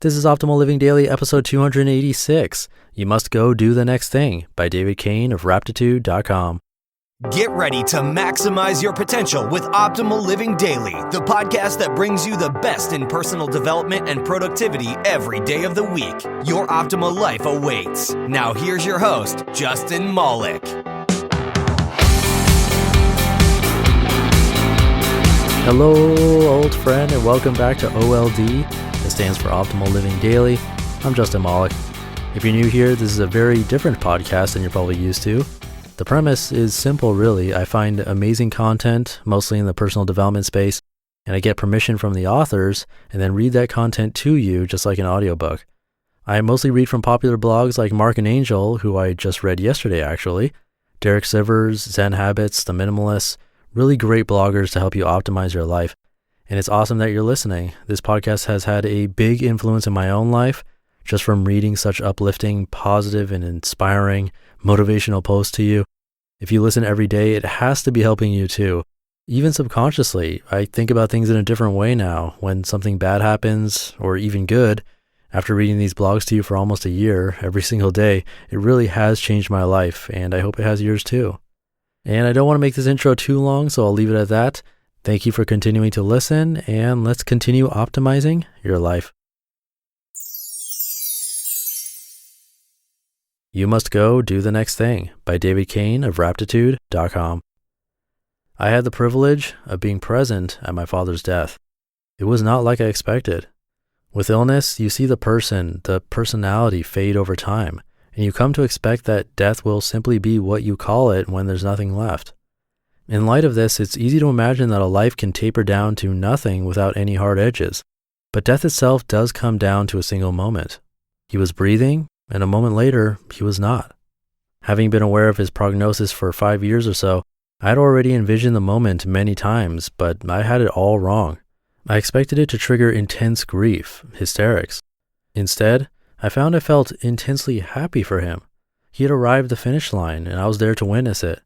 This is Optimal Living Daily, episode 286. You Must Go Do the Next Thing by Cain of Raptitude.com. Get ready to maximize your potential with Optimal Living Daily, the podcast that brings you the best in personal development and productivity every day of the week. Your optimal life awaits. Now here's your host, Justin Malik. Hello, old friend, and welcome back to OLD. It stands for Optimal Living Daily. I'm Justin Malik. If you're new here, this is a very different podcast than you're probably used to. The premise is simple, really. I find amazing content, mostly in the personal development space, and I get permission from the authors and then read that content to you just like an audiobook. I mostly read from popular blogs like Mark and Angel, who I just read yesterday actually, Derek Sivers, Zen Habits, The Minimalists, really great bloggers to help you optimize your life. And it's awesome that you're listening. This podcast has had a big influence in my own life, just from reading such uplifting, positive, and inspiring motivational posts to you. If you listen every day, it has to be helping you too. Even subconsciously, I think about things in a different way now. When something bad happens, or even good, after reading these blogs to you for almost a year, every single day, it really has changed my life, and I hope it has yours too. And I don't want to make this intro too long, so I'll leave it at that. Thank you for continuing to listen, and let's continue optimizing your life. You Must Go Do the Next Thing by Cain of Raptitude.com. I had the privilege of being present at my father's death. It was not like I expected. With illness, you see the personality fade over time, and you come to expect that death will simply be what you call it when there's nothing left. In light of this, it's easy to imagine that a life can taper down to nothing without any hard edges. But death itself does come down to a single moment. He was breathing, and a moment later, he was not. Having been aware of his prognosis for 5 years or so, I'd already envisioned the moment many times, but I had it all wrong. I expected it to trigger intense grief, hysterics. Instead, I found I felt intensely happy for him. He had arrived the finish line, and I was there to witness it.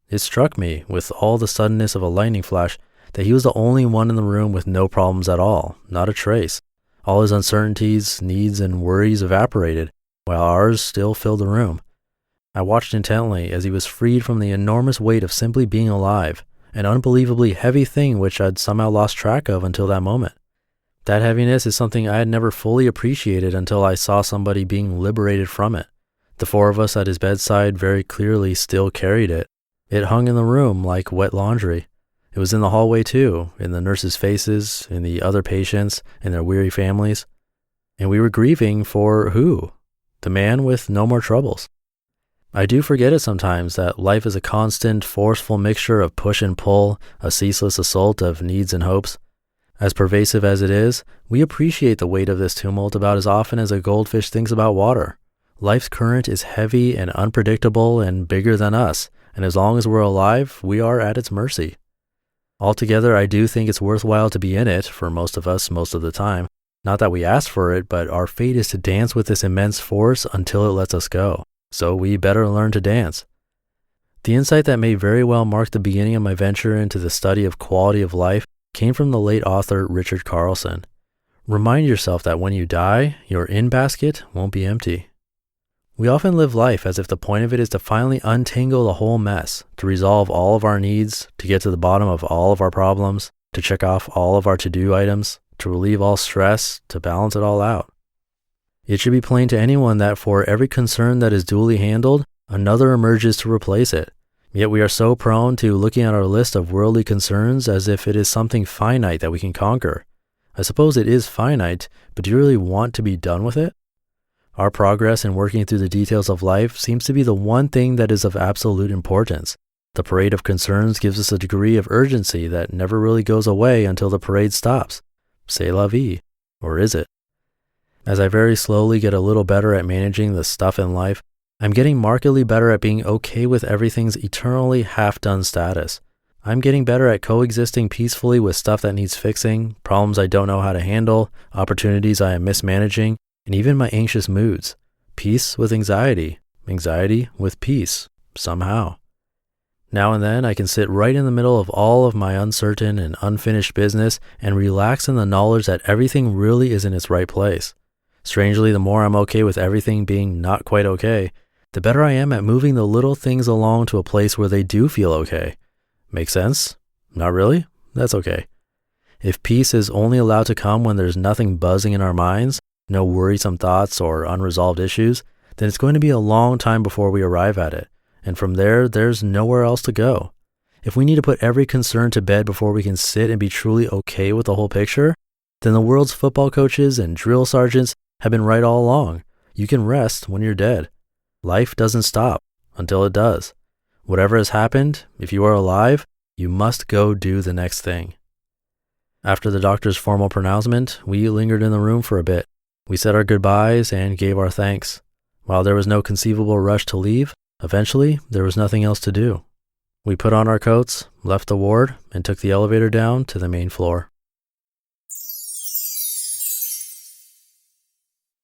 It struck me, with all the suddenness of a lightning flash, that he was the only one in the room with no problems at all, not a trace. All his uncertainties, needs, and worries evaporated, while ours still filled the room. I watched intently as he was freed from the enormous weight of simply being alive, an unbelievably heavy thing which I'd somehow lost track of until that moment. That heaviness is something I had never fully appreciated until I saw somebody being liberated from it. The four of us at his bedside very clearly still carried it. It hung in the room like wet laundry. It was in the hallway too, in the nurses' faces, in the other patients, and their weary families. And we were grieving for who? The man with no more troubles. I do forget it sometimes that life is a constant, forceful mixture of push and pull, a ceaseless assault of needs and hopes. As pervasive as it is, we appreciate the weight of this tumult about as often as a goldfish thinks about water. Life's current is heavy and unpredictable and bigger than us, and as long as we're alive, we are at its mercy. Altogether, I do think it's worthwhile to be in it, for most of us, most of the time. Not that we asked for it, but our fate is to dance with this immense force until it lets us go. So we better learn to dance. The insight that may very well mark the beginning of my venture into the study of quality of life came from the late author Richard Carlson. Remind yourself that when you die, your in-basket won't be empty. We often live life as if the point of it is to finally untangle the whole mess, to resolve all of our needs, to get to the bottom of all of our problems, to check off all of our to-do items, to relieve all stress, to balance it all out. It should be plain to anyone that for every concern that is duly handled, another emerges to replace it. Yet we are so prone to looking at our list of worldly concerns as if it is something finite that we can conquer. I suppose it is finite, but do you really want to be done with it? Our progress in working through the details of life seems to be the one thing that is of absolute importance. The parade of concerns gives us a degree of urgency that never really goes away until the parade stops. C'est la vie. Or is it? As I very slowly get a little better at managing the stuff in life, I'm getting markedly better at being okay with everything's eternally half-done status. I'm getting better at coexisting peacefully with stuff that needs fixing, problems I don't know how to handle, opportunities I am mismanaging, and even my anxious moods. Peace with anxiety, anxiety with peace, somehow. Now and then I can sit right in the middle of all of my uncertain and unfinished business and relax in the knowledge that everything really is in its right place. Strangely, the more I'm okay with everything being not quite okay, the better I am at moving the little things along to a place where they do feel okay. Make sense? Not really? That's okay. If peace is only allowed to come when there's nothing buzzing in our minds, no worrisome thoughts or unresolved issues, then it's going to be a long time before we arrive at it. And from there, there's nowhere else to go. If we need to put every concern to bed before we can sit and be truly okay with the whole picture, then the world's football coaches and drill sergeants have been right all along. You can rest when you're dead. Life doesn't stop until it does. Whatever has happened, if you are alive, you must go do the next thing. After the doctor's formal pronouncement, we lingered in the room for a bit. We said our goodbyes and gave our thanks. While there was no conceivable rush to leave, eventually there was nothing else to do. We put on our coats, left the ward, and took the elevator down to the main floor.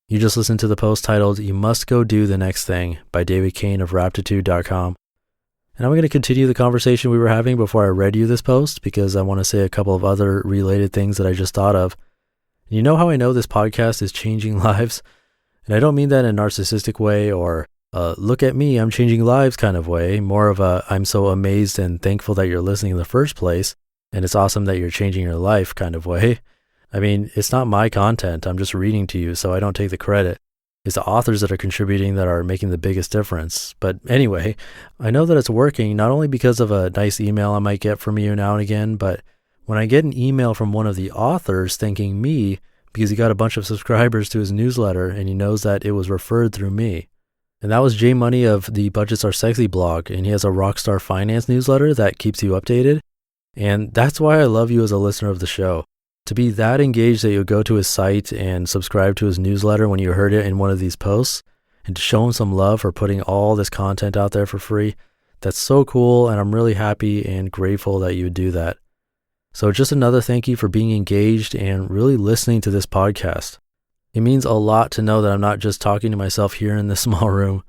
You just listened to the post titled, "You Must Go Do the Next Thing" by David Cain of Raptitude.com. And I'm going to continue the conversation we were having before I read you this post because I want to say a couple of other related things that I just thought of. You know how I know this podcast is changing lives? And I don't mean that in a narcissistic way or look at me, I'm changing lives kind of way. More of a I'm so amazed and thankful that you're listening in the first place. And it's awesome that you're changing your life kind of way. I mean, it's not my content. I'm just reading to you, so I don't take the credit. It's the authors that are contributing that are making the biggest difference. But anyway, I know that it's working not only because of a nice email I might get from you now and again, but when I get an email from one of the authors thanking me because he got a bunch of subscribers to his newsletter and he knows that it was referred through me. And that was Jay Money of the Budgets Are Sexy blog, and he has a Rockstar Finance newsletter that keeps you updated. And that's why I love you as a listener of the show. To be that engaged that you'll go to his site and subscribe to his newsletter when you heard it in one of these posts, and to show him some love for putting all this content out there for free, that's so cool, and I'm really happy and grateful that you would do that. So just another thank you for being engaged and really listening to this podcast. It means a lot to know that I'm not just talking to myself here in this small room.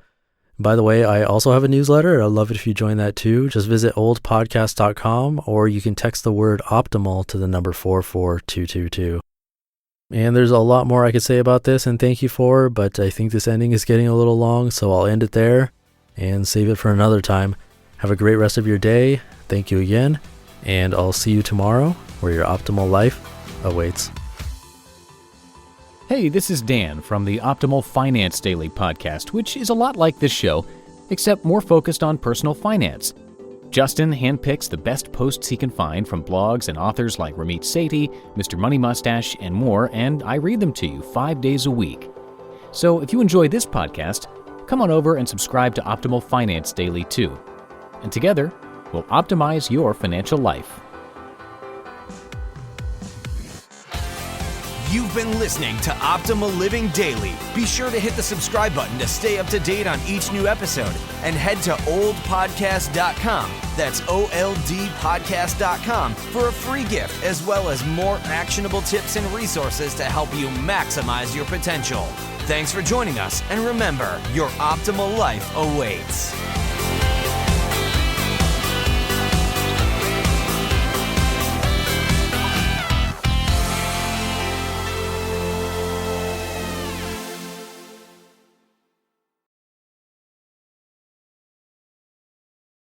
By the way, I also have a newsletter. I'd love it if you join that too. Just visit oldpodcast.com or you can text the word optimal to the number 44222. And there's a lot more I could say about this and thank you for, but I think this ending is getting a little long, so I'll end it there and save it for another time. Have a great rest of your day. Thank you again, and I'll see you tomorrow where your optimal life awaits. Hey, this is Dan from the Optimal Finance Daily podcast, which is a lot like this show, except more focused on personal finance. Justin handpicks the best posts he can find from blogs and authors like Ramit Sethi, Mr. Money Mustache, and more, and I read them to you 5 days a week. So if you enjoy this podcast, come on over and subscribe to Optimal Finance Daily too. And together, we'll optimize your financial life. You've been listening to Optimal Living Daily. Be sure to hit the subscribe button to stay up to date on each new episode and head to oldpodcast.com. That's OLDpodcast.com for a free gift as well as more actionable tips and resources to help you maximize your potential. Thanks for joining us, and remember, your optimal life awaits.